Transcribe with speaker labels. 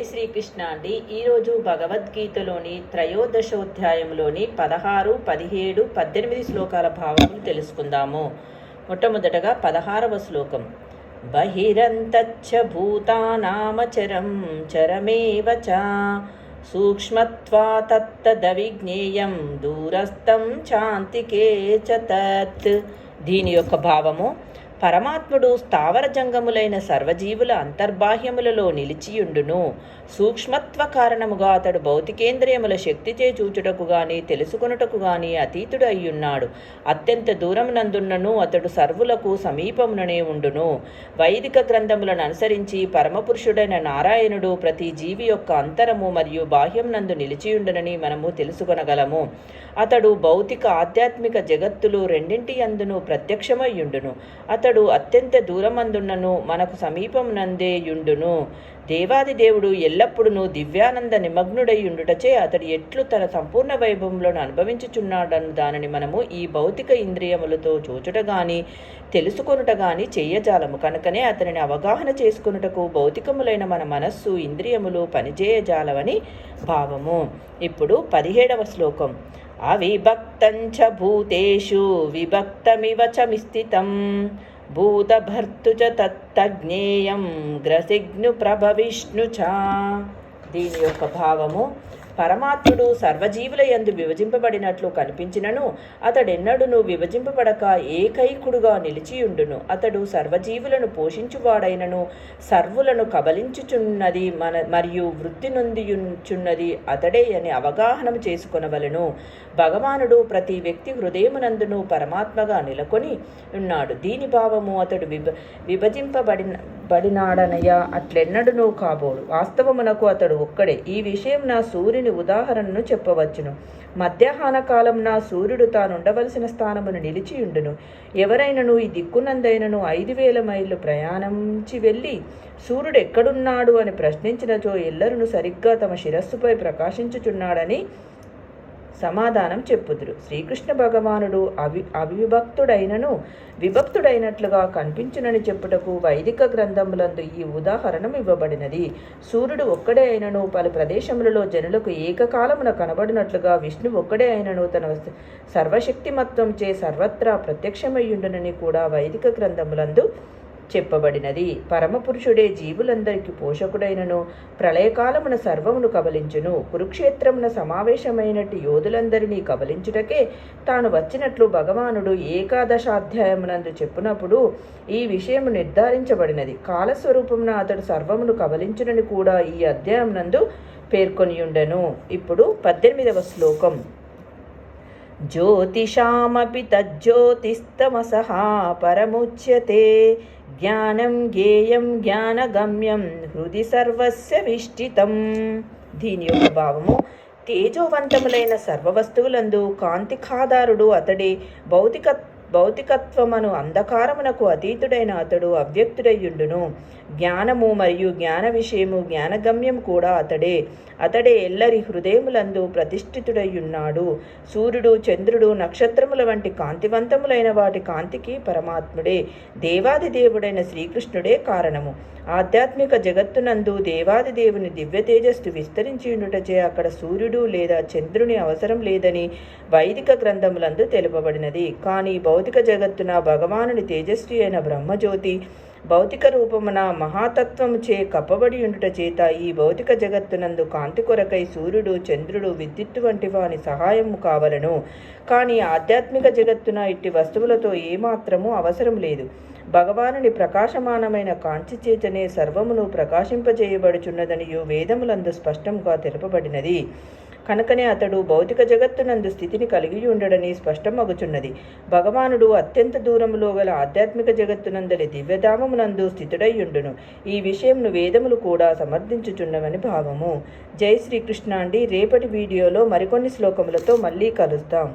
Speaker 1: శ్రీకృష్ణ అండి. ఈరోజు భగవద్గీతలోని త్రయోదశోధ్యాయంలోని 16, 17, 18 శ్లోకాల భావములు తెలుసుకుందాము. మొట్టమొదటగా 16వ శ్లోకం. బహిరంతచ్చ భూతానామచరం చరమేవ చ సూక్ష్మత్వాత్తదవిజ్ఞేయం దూరస్థం చాంతికే చ తత్. దీని యొక్క భావము: పరమాత్ముడు స్థావర జంగములైన సర్వజీవుల అంతర్బాహ్యములలో నిలిచియుండును. సూక్ష్మత్వ కారణముగా అతడు భౌతికేంద్రియముల శక్తిచే చూచుటకు గాని తెలుసుకొనుటకు గాని అతీతుడు అయ్యున్నాడు. అత్యంత దూరమునందున్నను అతడు సర్వులకు సమీపముననే ఉండును. వైదిక గ్రంథములను అనుసరించి పరమపురుషుడైన నారాయణుడు ప్రతి జీవి యొక్క అంతరము మరియు బాహ్యం నందు నిలిచియుండునని మనము తెలుసుకొనగలము. అతడు భౌతిక ఆధ్యాత్మిక జగత్తులు రెండింటి యందును ప్రత్యక్షమయ్యుండును. అతడు అత్యంత దూరమందున్నను మనకు సమీపమునందే యుండును. దేవాది దేవుడు ఎల్లప్పుడూ దివ్యానంద నిమగ్నుడై ఉండుటచే అతడు ఎట్లు తన సంపూర్ణ వైభవంలోను అనుభవించుచున్నాడను దానిని మనము ఈ భౌతిక ఇంద్రియములతో చూచుట గాని తెలుసుకొనుట గాని చెయ్యజాలము. కనుకనే అతనిని అవగాహన చేసుకొనుటకు భౌతికములైన మన మనస్సు ఇంద్రియములు పనిచేయజాలవని భావము. ఇప్పుడు 17వ శ్లోకం. అవిభక్తంచ భూతేషు విభక్తమివ చ మిస్థితం భూతభర్తు చ తత్తజ్ఞేయం గ్రసిగ్ను ప్రభవిష్ణు చ. దీని యొక్క భావము: పరమాత్ముడు సర్వజీవుల యందు విభజింపబడినట్లు కనిపించినను అతడెన్నడూను విభజింపబడక ఏకైకుడుగా నిలిచియుండును. అతడు సర్వజీవులను పోషించువాడైనను సర్వులను కబలించుచున్నది మరియు వృద్ధి నొందియుచున్నది అతడే అని అవగాహన చేసుకొనవలెను. భగవానుడు ప్రతి వ్యక్తి హృదయమునందును పరమాత్మగా నెలకొని ఉన్నాడు. దీని భావము: అతడు విభజింపబడినాడనయ్యా అట్లెన్నడూనూ కాబోడు. వాస్తవమునకు అతడు ఒక్కడే. ఈ విషయం నా సూర్యుని ఉదాహరణను చెప్పవచ్చును. మధ్యాహ్న కాలంన సూర్యుడు తానుండవలసిన స్థానమును నిలిచియుండును. ఎవరైనను ఈ దిక్కునందైనను 5000 మైళ్ళు ప్రయాణించి వెళ్ళి సూర్యుడు ఎక్కడున్నాడు అని ప్రశ్నించినచో ఎల్లరును సరిగ్గా తమ శిరస్సుపై ప్రకాశించుచున్నాడని సమాధానం చెప్పుదురు. శ్రీకృష్ణ భగవానుడు అవిభక్తుడైనను విభక్తుడైనట్లుగా కనిపించునని చెప్పుటకు వైదిక గ్రంథములందు ఈ ఉదాహరణం ఇవ్వబడినది. సూర్యుడు ఒక్కడే అయినను పలు ప్రదేశములలో జనులకు ఏకకాలమున కనబడినట్లుగా విష్ణు ఒక్కడే అయినను తన సర్వశక్తిమత్వంచే సర్వత్రా ప్రత్యక్షమయ్యుండునని కూడా వైదిక గ్రంథములందు చెప్పబడినది. పరమపురుషుడే జీవులందరికీ పోషకుడైనను ప్రళయకాలమున సర్వమును కబలించును. కురుక్షేత్రమున సమావేశమైనట్టు యోధులందరినీ కబలించుటకే తాను వచ్చినట్లు భగవానుడు 11వ చెప్పునప్పుడు ఈ విషయము నిర్ధారించబడినది. కాలస్వరూపమున అతడు సర్వమును కబలించునని కూడా ఈ అధ్యాయమునందు పేర్కొనియుండెను. ఇప్పుడు 18వ శ్లోకం. జ్యోతిషామపి తజ్జ్యోతిస్తమసః పరముచ్యతే జ్ఞానం జ్ఞేయం జ్ఞానగమ్యం హృది సర్వస్య విష్ఠితం. దీని యొక్క భావము: తేజోవంతములైన సర్వవస్తువులందు కాంతికాధారుడు అతడే. భౌతికత్వమను అంధకారమునకు అతీతుడైన అతడు అవ్యక్తుడయ్యుండును. జ్ఞానము మరియు జ్ఞాన విషయము జ్ఞానగమ్యం కూడా అతడే ఎల్లరి హృదయములందు ప్రతిష్ఠితుడయ్యున్నాడు. సూర్యుడు, చంద్రుడు, నక్షత్రముల వంటి కాంతివంతములైన వాటి కాంతికి పరమాత్ముడే, దేవాది దేవుడైన శ్రీకృష్ణుడే కారణము. ఆధ్యాత్మిక జగత్తునందు దేవాది దేవుని దివ్య తేజస్సు విస్తరించి ఉండుటచే అక్కడ సూర్యుడు లేదా చంద్రుని అవసరం లేదని వైదిక గ్రంథములందు తెలుపబడినది. కానీ భౌతిక జగత్తున భగవానుని తేజస్వి అయిన బ్రహ్మజ్యోతి భౌతిక రూపమున మహాతత్వముచే కప్పబడి ఉండుట చేత ఈ భౌతిక జగత్తునందు కాంతి కొరకై సూర్యుడు, చంద్రుడు, విద్యుత్తు వంటి వాని సహాయము కావలను. కానీ ఆధ్యాత్మిక జగత్తున ఇట్టి వస్తువులతో ఏమాత్రము అవసరం లేదు. భగవానుని ప్రకాశమానమైన కాంతి చేతనే సర్వమును ప్రకాశింపజేయబడుచున్నదనియు వేదములందు స్పష్టంగా తెలుపబడినది. కనుకనే అతడు భౌతిక జగత్తునందు స్థితిని కలిగి ఉండడని స్పష్టమగుచున్నది. భగవానుడు అత్యంత దూరములో గల ఆధ్యాత్మిక జగత్తునందలి దివ్యధామమునందు స్థితుడయ్యుండును. ఈ విషయంను వేదములు కూడా సమర్థించుచున్నవని భావము. జై శ్రీకృష్ణ అండి. రేపటి వీడియోలో మరికొన్ని శ్లోకములతో మళ్ళీ కలుస్తాం.